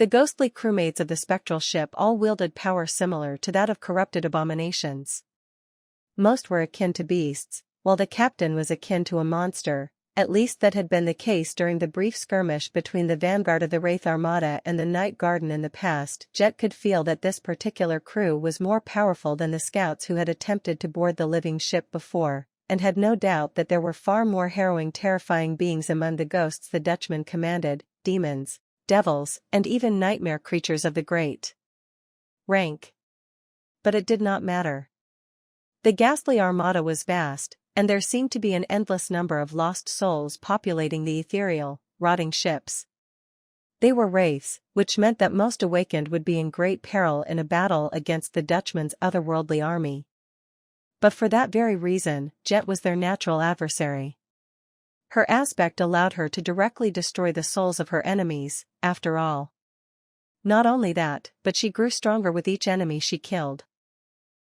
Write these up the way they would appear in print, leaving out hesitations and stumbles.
The ghostly crewmates of the spectral ship all wielded power similar to that of corrupted abominations. Most were akin to beasts, while the captain was akin to a monster. At least that had been the case during the brief skirmish between the vanguard of the Wraith Armada and the Night Garden in the past. Jet could feel that this particular crew was more powerful than the scouts who had attempted to board the living ship before, and had no doubt that there were far more harrowing, terrifying beings among the ghosts the Dutchman commanded: demons, devils, and even nightmare creatures of the great rank. But it did not matter. The ghastly armada was vast, and there seemed to be an endless number of lost souls populating the ethereal, rotting ships. They were wraiths, which meant that most awakened would be in great peril in a battle against the Dutchman's otherworldly army. But for that very reason, Jet was their natural adversary. Her aspect allowed her to directly destroy the souls of her enemies, after all. Not only that, but she grew stronger with each enemy she killed.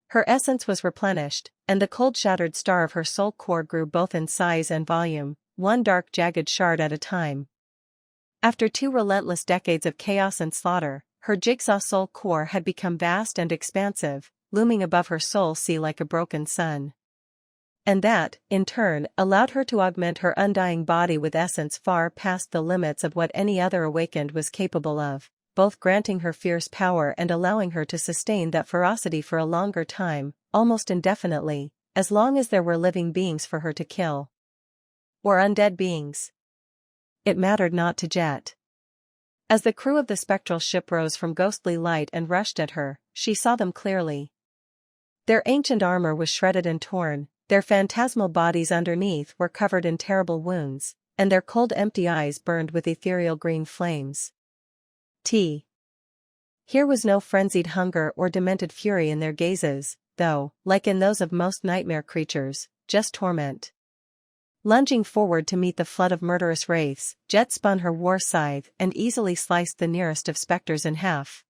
Her essence was replenished, and the cold-shattered star of her soul core grew both in size and volume, one dark jagged shard at a time. After 2 relentless decades of chaos and slaughter, her jigsaw soul core had become vast and expansive, looming above her soul sea like a broken sun. And that, in turn, allowed her to augment her undying body with essence far past the limits of what any other awakened was capable of, both granting her fierce power and allowing her to sustain that ferocity for a longer time, almost indefinitely, as long as there were living beings for her to kill. Or undead beings. It mattered not to Jet. As the crew of the spectral ship rose from ghostly light and rushed at her, she saw them clearly. Their ancient armor was shredded and torn, their phantasmal bodies underneath were covered in terrible wounds, and their cold empty eyes burned with ethereal green flames. Here was no frenzied hunger or demented fury in their gazes, though, like in those of most nightmare creatures, just torment. Lunging forward to meet the flood of murderous wraiths, Jet spun her war scythe and easily sliced the nearest of specters in half.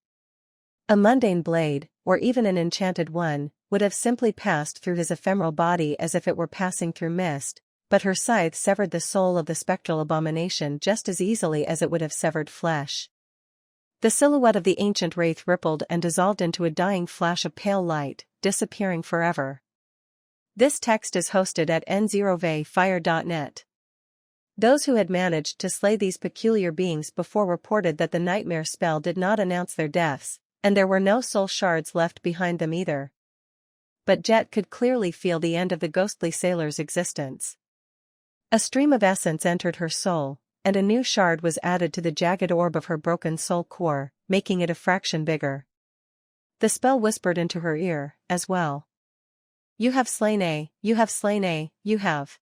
A mundane blade, or even an enchanted one, would have simply passed through his ephemeral body as if it were passing through mist, but her scythe severed the soul of the spectral abomination just as easily as it would have severed flesh. The silhouette of the ancient wraith rippled and dissolved into a dying flash of pale light, disappearing forever. This text is hosted at n0vfire.net. Those who had managed to slay these peculiar beings before reported that the nightmare spell did not announce their deaths, and there were no soul shards left behind them either. But Jet could clearly feel the end of the ghostly sailor's existence. A stream of essence entered her soul, and a new shard was added to the jagged orb of her broken soul core, making it a fraction bigger. The spell whispered into her ear, as well. "You have slain A, you have slain A, you have."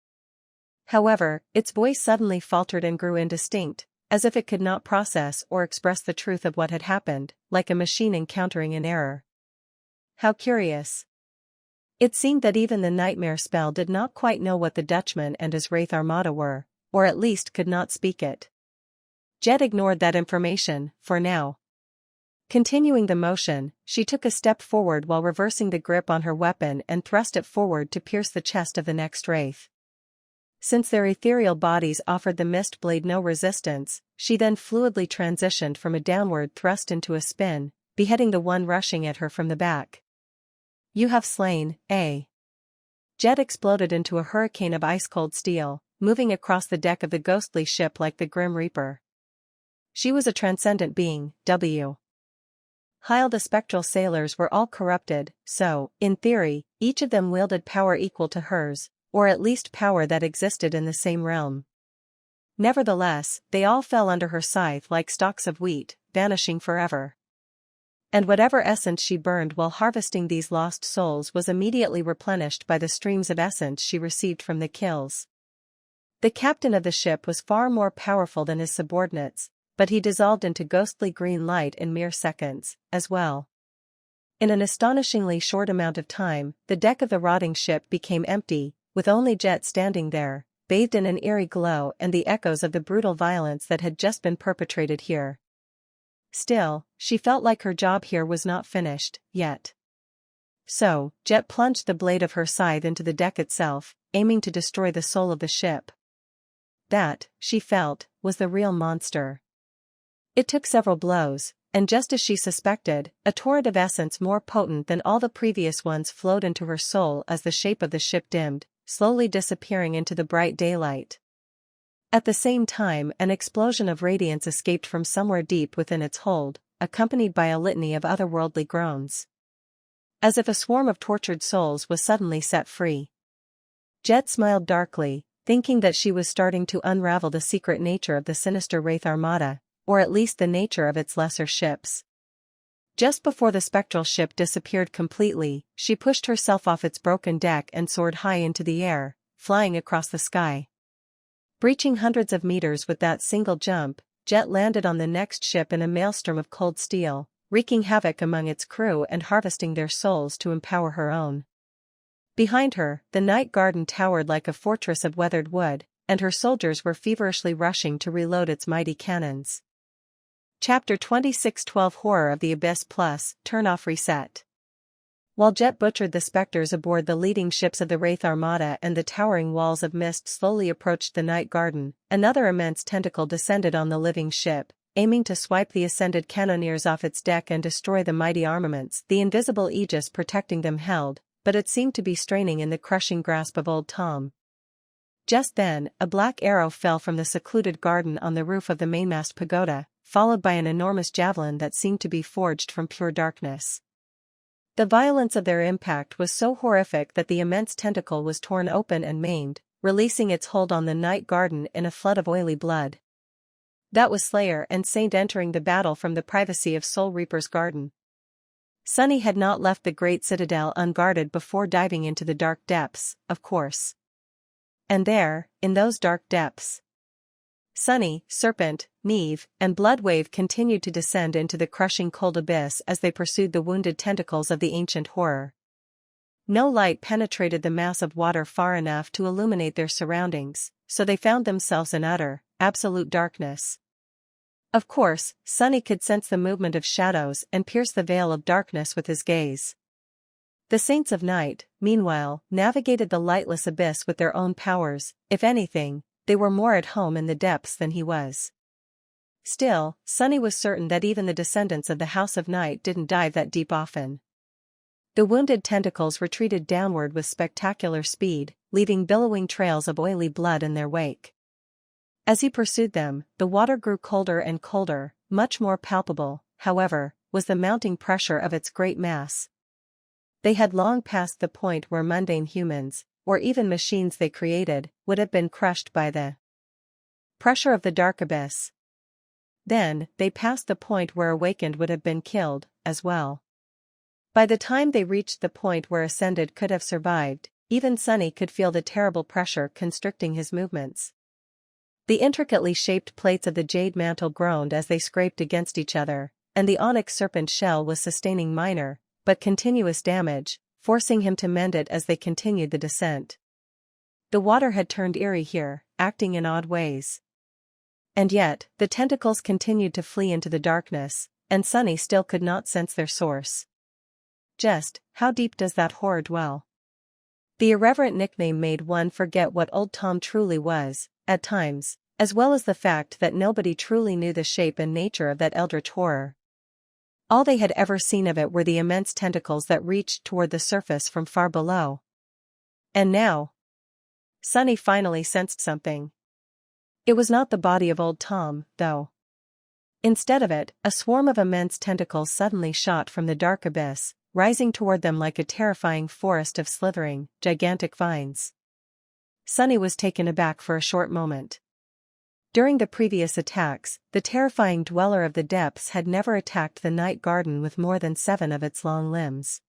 However, its voice suddenly faltered and grew indistinct, as if it could not process or express the truth of what had happened, like a machine encountering an error. How curious. It seemed that even the nightmare spell did not quite know what the Dutchman and his wraith armada were, or at least could not speak it. Jet ignored that information, for now. Continuing the motion, she took a step forward while reversing the grip on her weapon and thrust it forward to pierce the chest of the next wraith. Since their ethereal bodies offered the mist blade no resistance, she then fluidly transitioned from a downward thrust into a spin, beheading the one rushing at her from the back. "You have slain A." Jet exploded into a hurricane of ice-cold steel, moving across the deck of the ghostly ship like the Grim Reaper. She was a transcendent being, while the spectral sailors were all corrupted, so, in theory, each of them wielded power equal to hers, or at least power that existed in the same realm. Nevertheless, they all fell under her scythe like stalks of wheat, vanishing forever. And whatever essence she burned while harvesting these lost souls was immediately replenished by the streams of essence she received from the kills. The captain of the ship was far more powerful than his subordinates, but he dissolved into ghostly green light in mere seconds, as well. In an astonishingly short amount of time, the deck of the rotting ship became empty, with only Jet standing there, bathed in an eerie glow and the echoes of the brutal violence that had just been perpetrated here. Still, she felt like her job here was not finished, yet. So, Jet plunged the blade of her scythe into the deck itself, aiming to destroy the soul of the ship. That, she felt, was the real monster. It took several blows, and just as she suspected, a torrent of essence more potent than all the previous ones flowed into her soul as the shape of the ship dimmed, slowly disappearing into the bright daylight. At the same time, an explosion of radiance escaped from somewhere deep within its hold, accompanied by a litany of otherworldly groans. As if a swarm of tortured souls was suddenly set free. Jet smiled darkly, thinking that she was starting to unravel the secret nature of the sinister Wraith Armada, or at least the nature of its lesser ships. Just before the spectral ship disappeared completely, she pushed herself off its broken deck and soared high into the air, flying across the sky. Breaching hundreds of meters with that single jump, Jet landed on the next ship in a maelstrom of cold steel, wreaking havoc among its crew and harvesting their souls to empower her own. Behind her, the Night Garden towered like a fortress of weathered wood, and her soldiers were feverishly rushing to reload its mighty cannons. Chapter 26:12 Horror of the Abyss Plus, Turn Off Reset. While Jet butchered the specters aboard the leading ships of the Wraith Armada and the towering walls of mist slowly approached the Night Garden, another immense tentacle descended on the living ship, aiming to swipe the ascended cannoneers off its deck and destroy the mighty armaments the invisible aegis protecting them held, but it seemed to be straining in the crushing grasp of Old Tom. Just then, a black arrow fell from the secluded garden on the roof of the mainmast pagoda, followed by an enormous javelin that seemed to be forged from pure darkness. The violence of their impact was so horrific that the immense tentacle was torn open and maimed, releasing its hold on the Night Garden in a flood of oily blood. That was Slayer and Saint entering the battle from the privacy of Soul Reaper's garden. Sunny had not left the great citadel unguarded before diving into the dark depths, of course. And there, in those dark depths, Sunny, Serpent, Neve, and Bloodwave continued to descend into the crushing cold abyss as they pursued the wounded tentacles of the ancient horror. No light penetrated the mass of water far enough to illuminate their surroundings, so they found themselves in utter, absolute darkness. Of course, Sunny could sense the movement of shadows and pierce the veil of darkness with his gaze. The Saints of Night, meanwhile, navigated the lightless abyss with their own powers. If anything, they were more at home in the depths than he was. Still, Sunny was certain that even the descendants of the House of Night didn't dive that deep often. The wounded tentacles retreated downward with spectacular speed, leaving billowing trails of oily blood in their wake. As he pursued them, the water grew colder and colder. Much more palpable, however, was the mounting pressure of its great mass. They had long passed the point where mundane humans, or even machines they created, would have been crushed by the pressure of the dark abyss. Then, they passed the point where awakened would have been killed, as well. By the time they reached the point where Ascended could have survived, even Sunny could feel the terrible pressure constricting his movements. The intricately shaped plates of the jade mantle groaned as they scraped against each other, and the onyx serpent shell was sustaining minor, but continuous damage, forcing him to mend it as they continued the descent. The water had turned eerie here, acting in odd ways. And yet, the tentacles continued to flee into the darkness, and Sunny still could not sense their source. Just, how deep does that horror dwell? The irreverent nickname made one forget what Old Tom truly was, at times, as well as the fact that nobody truly knew the shape and nature of that eldritch horror. All they had ever seen of it were the immense tentacles that reached toward the surface from far below. And now, Sunny finally sensed something. It was not the body of Old Tom, though. Instead of it, a swarm of immense tentacles suddenly shot from the dark abyss, rising toward them like a terrifying forest of slithering, gigantic vines. Sunny was taken aback for a short moment. During the previous attacks, the terrifying dweller of the depths had never attacked the Night Garden with more than 7 of its long limbs.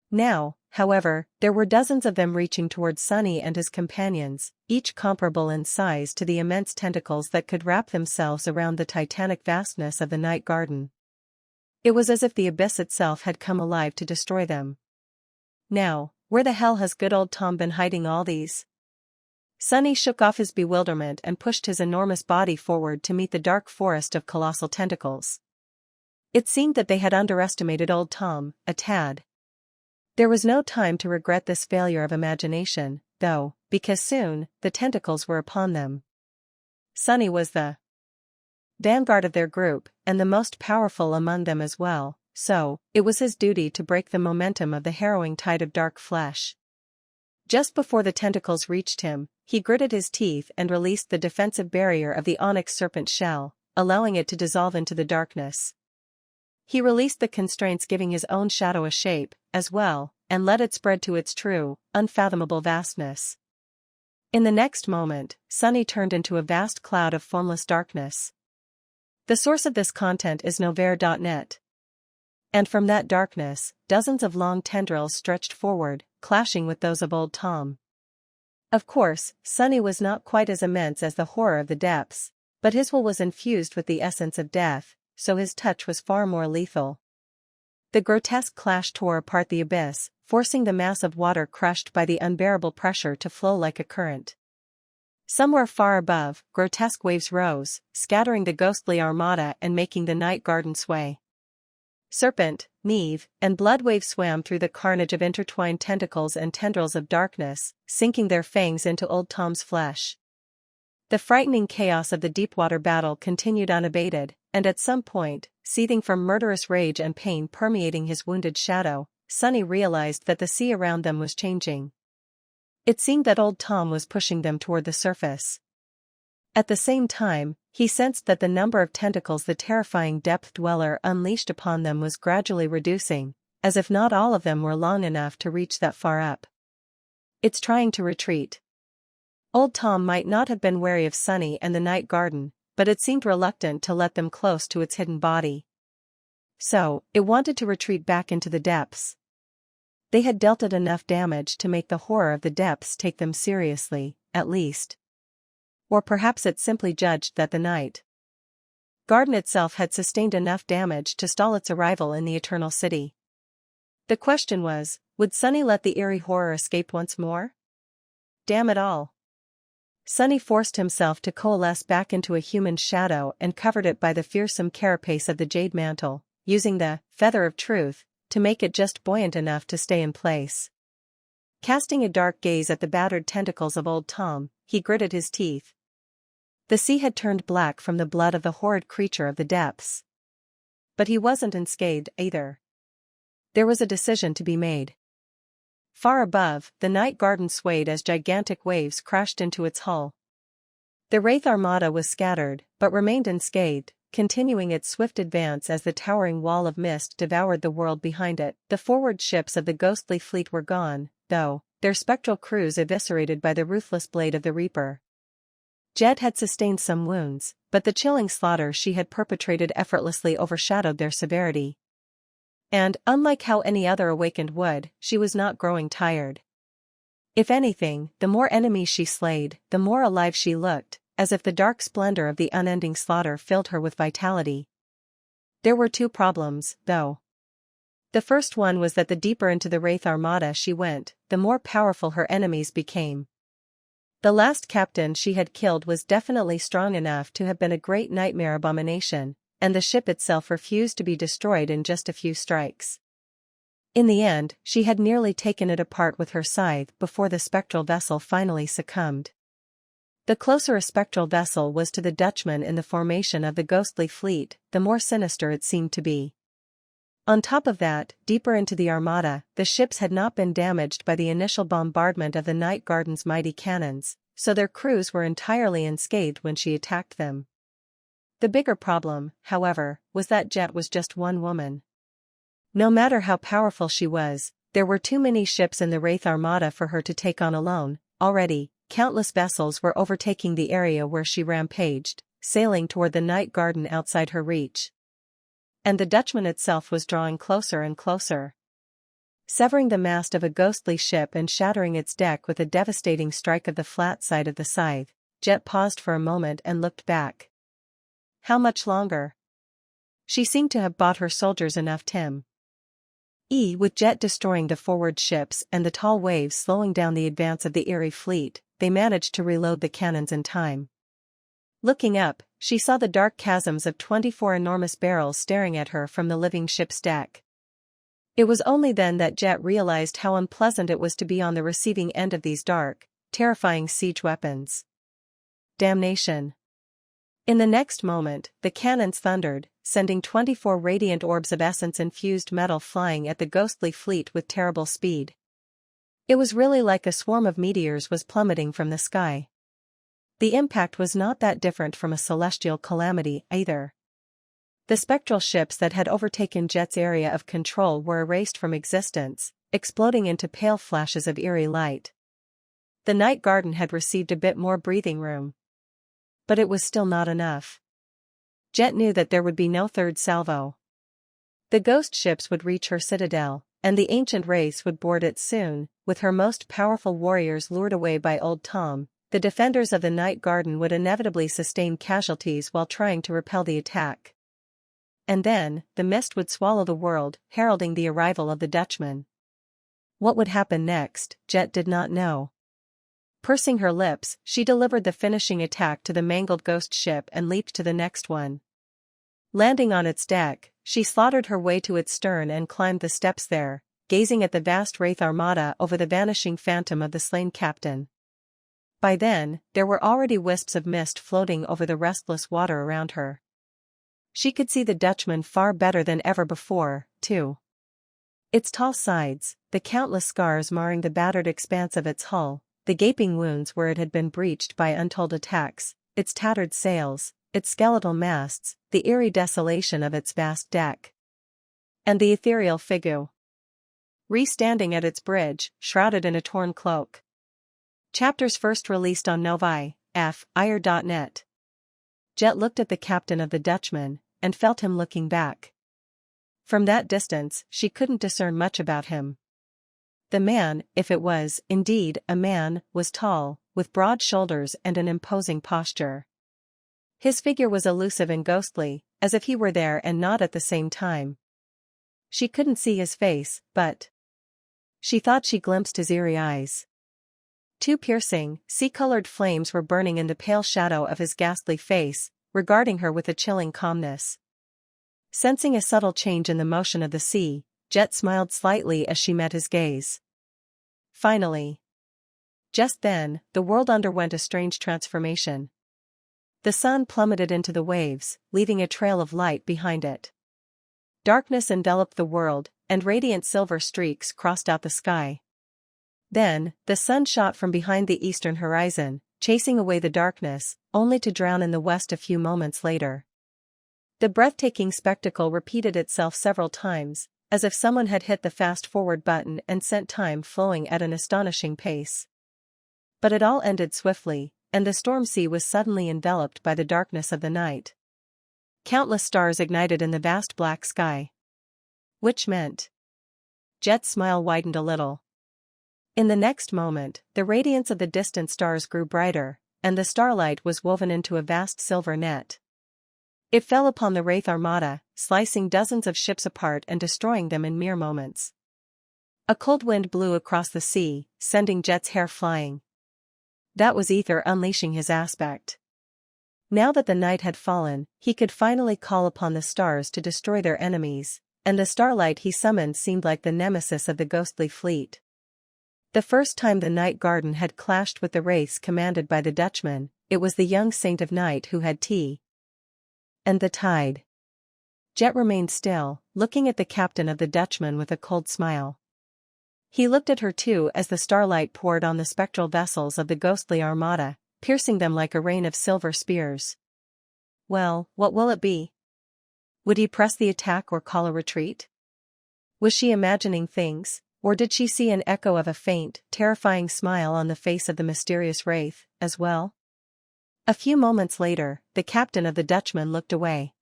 Now, however, there were dozens of them reaching toward Sunny and his companions, each comparable in size to the immense tentacles that could wrap themselves around the titanic vastness of the Night Garden. It was as if the abyss itself had come alive to destroy them. Now, where the hell has good old Tom been hiding all these? Sunny shook off his bewilderment and pushed his enormous body forward to meet the dark forest of colossal tentacles. It seemed that they had underestimated Old Tom, a tad. There was no time to regret this failure of imagination, though, because soon, the tentacles were upon them. Sunny was the vanguard of their group, and the most powerful among them as well, so it was his duty to break the momentum of the harrowing tide of dark flesh. Just before the tentacles reached him, he gritted his teeth and released the defensive barrier of the onyx serpent shell, allowing it to dissolve into the darkness. He released the constraints, giving his own shadow a shape, as well, and let it spread to its true, unfathomable vastness. In the next moment, Sunny turned into a vast cloud of formless darkness. The source of this content is Novair.net. And from that darkness, dozens of long tendrils stretched forward, clashing with those of Old Tom. Of course, Sunny was not quite as immense as the horror of the depths, but his will was infused with the essence of death, so his touch was far more lethal. The grotesque clash tore apart the abyss, forcing the mass of water crushed by the unbearable pressure to flow like a current. Somewhere far above, grotesque waves rose, scattering the ghostly armada and making the night garden sway. Serpent, Neve, and Bloodwave swam through the carnage of intertwined tentacles and tendrils of darkness, sinking their fangs into Old Tom's flesh. The frightening chaos of the deepwater battle continued unabated, and at some point, seething from murderous rage and pain permeating his wounded shadow, Sunny realized that the sea around them was changing. It seemed that Old Tom was pushing them toward the surface. At the same time, he sensed that the number of tentacles the terrifying depth dweller unleashed upon them was gradually reducing, as if not all of them were long enough to reach that far up. "It's trying to retreat." Old Tom might not have been wary of Sunny and the night garden, but it seemed reluctant to let them close to its hidden body. So, it wanted to retreat back into the depths. They had dealt it enough damage to make the horror of the depths take them seriously, at least. Or perhaps it simply judged that the night garden itself had sustained enough damage to stall its arrival in the Eternal City. The question was, would Sunny let the eerie horror escape once more? Damn it all. Sunny forced himself to coalesce back into a human shadow and covered it by the fearsome carapace of the jade mantle, using the feather of truth to make it just buoyant enough to stay in place. Casting a dark gaze at the battered tentacles of Old Tom, he gritted his teeth. The sea had turned black from the blood of the horrid creature of the depths. But he wasn't unscathed either. There was a decision to be made. Far above, the night garden swayed as gigantic waves crashed into its hull. The Wraith Armada was scattered, but remained unscathed, continuing its swift advance as the towering wall of mist devoured the world behind it. The forward ships of the ghostly fleet were gone, though, their spectral crews eviscerated by the ruthless blade of the Reaper. Jet had sustained some wounds, but the chilling slaughter she had perpetrated effortlessly overshadowed their severity. And, unlike how any other awakened would, she was not growing tired. If anything, the more enemies she slayed, the more alive she looked, as if the dark splendor of the unending slaughter filled her with vitality. There were two problems, though. The first one was that the deeper into the Wraith Armada she went, the more powerful her enemies became. The last captain she had killed was definitely strong enough to have been a great nightmare abomination, and the ship itself refused to be destroyed in just a few strikes. In the end, she had nearly taken it apart with her scythe before the spectral vessel finally succumbed. The closer a spectral vessel was to the Dutchman in the formation of the ghostly fleet, the more sinister it seemed to be. On top of that, deeper into the Armada, the ships had not been damaged by the initial bombardment of the Night Garden's mighty cannons, so their crews were entirely unscathed when she attacked them. The bigger problem, however, was that Jet was just one woman. No matter how powerful she was, there were too many ships in the Wraith Armada for her to take on alone. Already, countless vessels were overtaking the area where she rampaged, sailing toward the Night Garden outside her reach. And the Dutchman itself was drawing closer and closer. Severing the mast of a ghostly ship and shattering its deck with a devastating strike of the flat side of the scythe, Jet paused for a moment and looked back. How much longer? She seemed to have bought her soldiers enough time. With Jet destroying the forward ships and the tall waves slowing down the advance of the Eerie fleet, they managed to reload the cannons in time. Looking up, she saw the dark chasms of 24 enormous barrels staring at her from the living ship's deck. It was only then that Jet realized how unpleasant it was to be on the receiving end of these dark, terrifying siege weapons. Damnation. In the next moment, the cannons thundered, sending 24 radiant orbs of essence-infused metal flying at the ghostly fleet with terrible speed. It was really like a swarm of meteors was plummeting from the sky. The impact was not that different from a celestial calamity either. The spectral ships that had overtaken Jet's area of control were erased from existence, exploding into pale flashes of eerie light. The night garden had received a bit more breathing room. But it was still not enough. Jet knew that there would be no third salvo. The ghost ships would reach her citadel, and the ancient race would board it soon. With her most powerful warriors lured away by Old Tom, the defenders of the night garden would inevitably sustain casualties while trying to repel the attack. And then, the mist would swallow the world, heralding the arrival of the Dutchman. What would happen next, Jet did not know. Pursing her lips, she delivered the finishing attack to the mangled ghost ship and leaped to the next one. Landing on its deck, she slaughtered her way to its stern and climbed the steps there, gazing at the vast wraith armada over the vanishing phantom of the slain captain. By then, there were already wisps of mist floating over the restless water around her. She could see the Dutchman far better than ever before, too. Its tall sides, the countless scars marring the battered expanse of its hull, the gaping wounds where it had been breached by untold attacks, its tattered sails, its skeletal masts, the eerie desolation of its vast deck. And the ethereal figure, standing at its bridge, shrouded in a torn cloak. Chapters first released on Novi.ir.net. Jet looked at the captain of the Dutchman, and felt him looking back. From that distance, she couldn't discern much about him. The man, if it was, indeed, a man, was tall, with broad shoulders and an imposing posture. His figure was elusive and ghostly, as if he were there and not at the same time. She couldn't see his face, but she thought she glimpsed his eerie eyes. Two piercing, sea-colored flames were burning in the pale shadow of his ghastly face, regarding her with a chilling calmness. Sensing a subtle change in the motion of the sea, Jet smiled slightly as she met his gaze. Finally. Just then, the world underwent a strange transformation. The sun plummeted into the waves, leaving a trail of light behind it. Darkness enveloped the world, and radiant silver streaks crossed out the sky. Then, the sun shot from behind the eastern horizon, chasing away the darkness, only to drown in the west a few moments later. The breathtaking spectacle repeated itself several times, as if someone had hit the fast-forward button and sent time flowing at an astonishing pace. But it all ended swiftly, and the storm sea was suddenly enveloped by the darkness of the night. Countless stars ignited in the vast black sky. Which meant. Jet's smile widened a little. In the next moment, the radiance of the distant stars grew brighter, and the starlight was woven into a vast silver net. It fell upon the Wraith Armada, slicing dozens of ships apart and destroying them in mere moments. A cold wind blew across the sea, sending Jet's hair flying. That was Ether unleashing his aspect. Now that the night had fallen, he could finally call upon the stars to destroy their enemies, and the starlight he summoned seemed like the nemesis of the ghostly fleet. The first time the night garden had clashed with the wraiths commanded by the Dutchman, it was the young saint of night who had tea. And the tide. Jet remained still, looking at the captain of the Dutchman with a cold smile. He looked at her too as the starlight poured on the spectral vessels of the ghostly armada, piercing them like a rain of silver spears. Well, what will it be? Would he press the attack or call a retreat? Was she imagining things, or did she see an echo of a faint, terrifying smile on the face of the mysterious wraith, as well? A few moments later, the captain of the Dutchman looked away.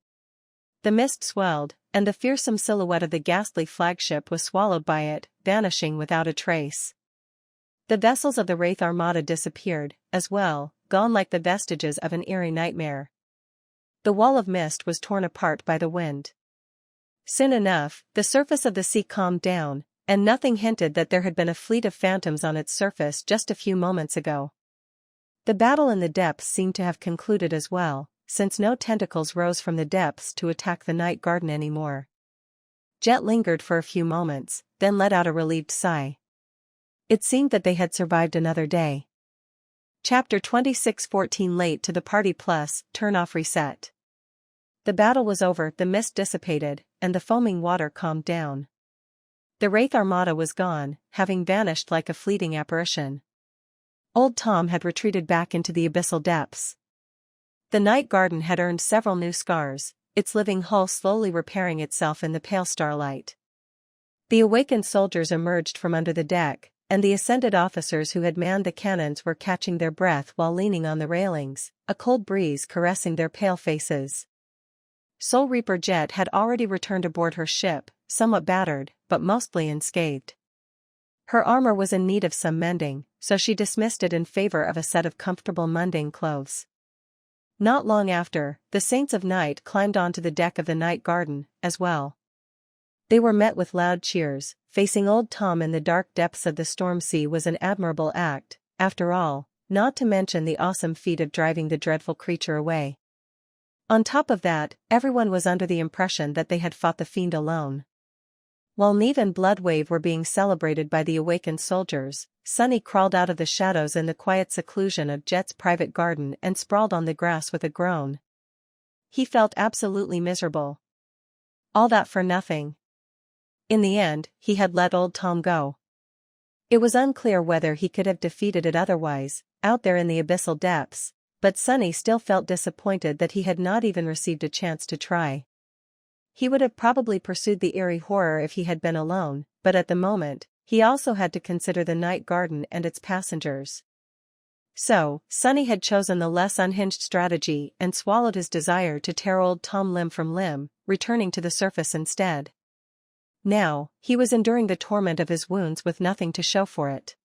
The mist swelled, and the fearsome silhouette of the ghastly flagship was swallowed by it, vanishing without a trace. The vessels of the Wraith Armada disappeared, as well, gone like the vestiges of an eerie nightmare. The wall of mist was torn apart by the wind. Soon enough, the surface of the sea calmed down, and nothing hinted that there had been a fleet of phantoms on its surface just a few moments ago. The battle in the depths seemed to have concluded as well, since no tentacles rose from the depths to attack the night garden anymore. Jet lingered for a few moments, then let out a relieved sigh. It seemed that they had survived another day. Chapter 26:14 Late to the party plus, turn off reset. The battle was over, the mist dissipated, and the foaming water calmed down. The Wraith Armada was gone, having vanished like a fleeting apparition. Old Tom had retreated back into the abyssal depths. The night garden had earned several new scars, its living hull slowly repairing itself in the pale starlight. The awakened soldiers emerged from under the deck, and the ascended officers who had manned the cannons were catching their breath while leaning on the railings, a cold breeze caressing their pale faces. Soul Reaper Jet had already returned aboard her ship, somewhat battered, but mostly unscathed. Her armor was in need of some mending, so she dismissed it in favor of a set of comfortable mundane clothes. Not long after, the Saints of Night climbed onto the deck of the night garden, as well. They were met with loud cheers. Facing Old Tom in the dark depths of the storm sea was an admirable act, after all, not to mention the awesome feat of driving the dreadful creature away. On top of that, everyone was under the impression that they had fought the fiend alone. While Neve and Bloodwave were being celebrated by the awakened soldiers, Sunny crawled out of the shadows in the quiet seclusion of Jet's private garden and sprawled on the grass with a groan. He felt absolutely miserable. All that for nothing. In the end, he had let Old Tom go. It was unclear whether he could have defeated it otherwise, out there in the abyssal depths, but Sunny still felt disappointed that he had not even received a chance to try. He would have probably pursued the eerie horror if he had been alone, but at the moment, he also had to consider the night garden and its passengers. So, Sunny had chosen the less unhinged strategy and swallowed his desire to tear Old Tom limb from limb, returning to the surface instead. Now, he was enduring the torment of his wounds with nothing to show for it.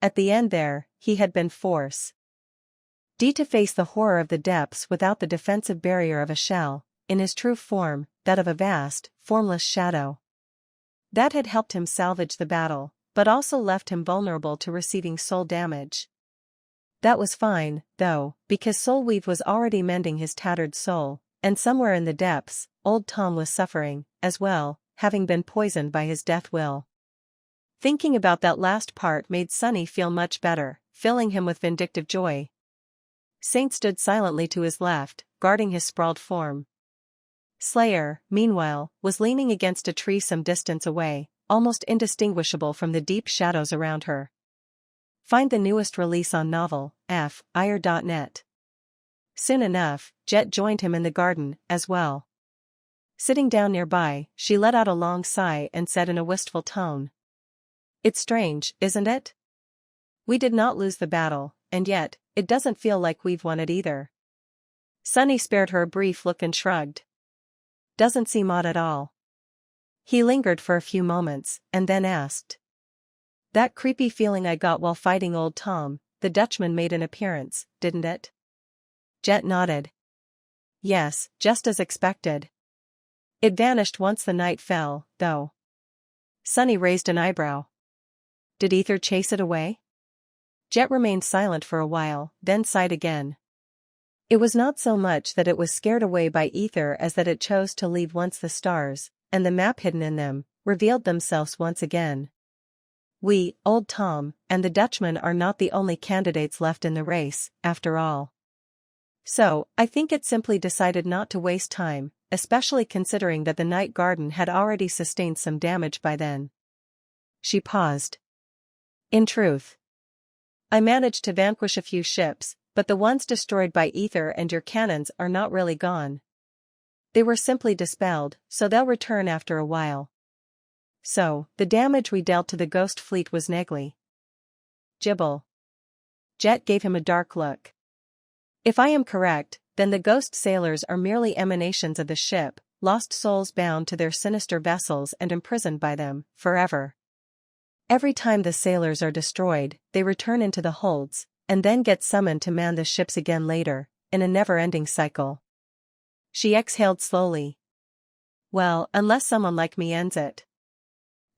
At the end there, he had been forced to face the horror of the depths without the defensive barrier of a shell, in his true form, that of a vast, formless shadow. That had helped him salvage the battle, but also left him vulnerable to receiving soul damage. That was fine, though, because Soulweave was already mending his tattered soul, and somewhere in the depths, Old Tom was suffering, as well, having been poisoned by his death will. Thinking about that last part made Sunny feel much better, filling him with vindictive joy. Saint stood silently to his left, guarding his sprawled form. Slayer, meanwhile, was leaning against a tree some distance away, almost indistinguishable from the deep shadows around her. Find the newest release on novel.fire.net. Soon enough, Jet joined him in the garden, as well. Sitting down nearby, she let out a long sigh and said in a wistful tone. It's strange, isn't it? We did not lose the battle, and yet, it doesn't feel like we've won it either. Sunny spared her a brief look and shrugged. Doesn't seem odd at all. He lingered for a few moments, and then asked. That creepy feeling I got while fighting Old Tom, the Dutchman made an appearance, didn't it? Jet nodded. Yes, just as expected. It vanished once the night fell, though. Sunny raised an eyebrow. Did Ether chase it away? Jet remained silent for a while, then sighed again. It was not so much that it was scared away by Ether as that it chose to leave once the stars, and the map hidden in them, revealed themselves once again. We, Old Tom, and the Dutchman are not the only candidates left in the race, after all. So, I think it simply decided not to waste time, especially considering that the night garden had already sustained some damage by then. She paused. In truth, I managed to vanquish a few ships, but the ones destroyed by Ether and your cannons are not really gone. They were simply dispelled, so they'll return after a while. So, the damage we dealt to the ghost fleet was negligible. Jet gave him a dark look. If I am correct, then the ghost sailors are merely emanations of the ship, lost souls bound to their sinister vessels and imprisoned by them, forever. Every time the sailors are destroyed, they return into the holds, and then get summoned to man the ships again later, in a never-ending cycle. She exhaled slowly. Well, unless someone like me ends it.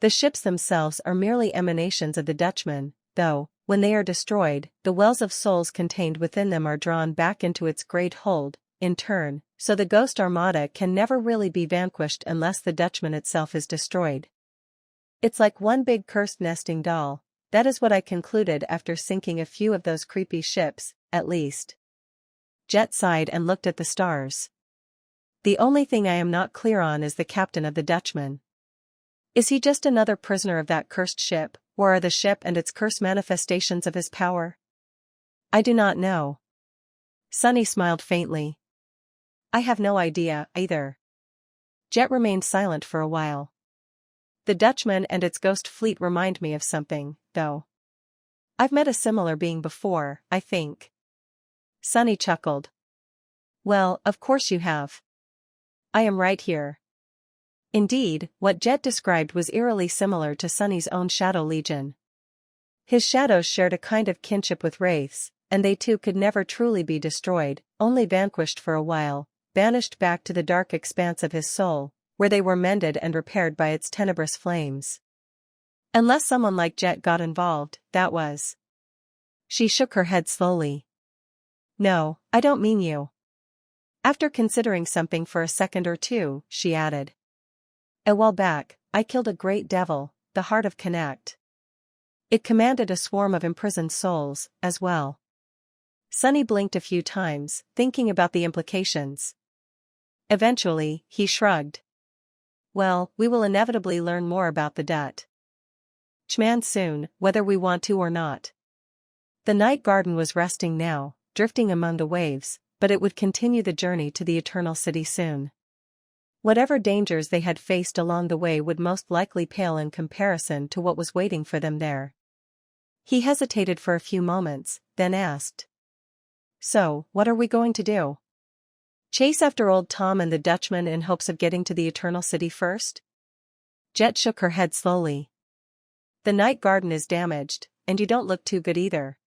The ships themselves are merely emanations of the Dutchman, though, when they are destroyed, the wells of souls contained within them are drawn back into its great hold, in turn, so the Ghost Armada can never really be vanquished unless the Dutchman itself is destroyed. It's like one big cursed nesting doll. that is what I concluded after sinking a few of those creepy ships, at least. Jet sighed and looked at the stars. The only thing I am not clear on is the captain of the Dutchman. Is he just another prisoner of that cursed ship, or are the ship and its curse manifestations of his power? I do not know. Sunny smiled faintly. I have no idea, either. Jet remained silent for a while. The Dutchman and its ghost fleet remind me of something, though. I've met a similar being before, I think. Sunny chuckled. Well, of course you have. I am right here. Indeed, what Jet described was eerily similar to Sunny's own Shadow Legion. His shadows shared a kind of kinship with wraiths, and they too could never truly be destroyed, only vanquished for a while, banished back to the dark expanse of his soul, where they were mended and repaired by its tenebrous flames. Unless someone like Jet got involved, that was. She shook her head slowly. No, I don't mean you. After considering something for a second or two, she added. A while back, I killed a great devil, the Heart of Connect. It commanded a swarm of imprisoned souls, as well. Sunny blinked a few times, thinking about the implications. Eventually, he shrugged. Well, we will inevitably learn more about the Dutchman soon, whether we want to or not. The night garden was resting now, drifting among the waves, but it would continue the journey to the Eternal City soon. Whatever dangers they had faced along the way would most likely pale in comparison to what was waiting for them there. He hesitated for a few moments, then asked. So, what are we going to do? Chase after old Tom and the Dutchman in hopes of getting to the Eternal City first? Jet shook her head slowly. The night garden is damaged, and you don't look too good either.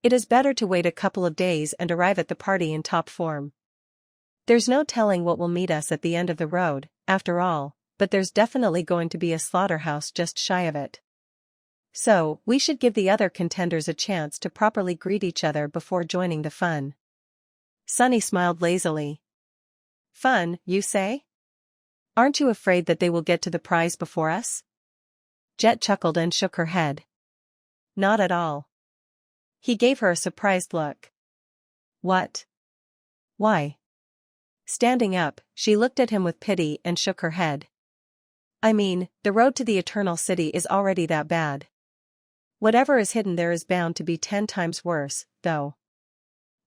It is better to wait a couple of days and arrive at the party in top form. There's no telling what will meet us at the end of the road, after all, but there's definitely going to be a slaughterhouse just shy of it. So, we should give the other contenders a chance to properly greet each other before joining the fun. Sunny smiled lazily. Fun, you say? Aren't you afraid that they will get to the prize before us? Jet chuckled and shook her head. Not at all. He gave her a surprised look. What? Why? Standing up, she looked at him with pity and shook her head. I mean, the road to the Eternal City is already that bad. Whatever is hidden there is bound to be 10 times worse, though.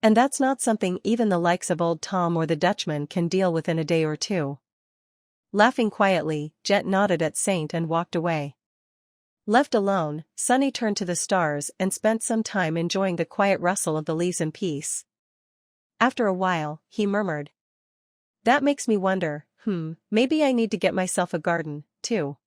And that's not something even the likes of old Tom or the Dutchman can deal with in a day or two. Laughing quietly, Jet nodded at Saint and walked away. Left alone, Sunny turned to the stars and spent some time enjoying the quiet rustle of the leaves in peace. After a while, he murmured. That makes me wonder, maybe I need to get myself a garden, too.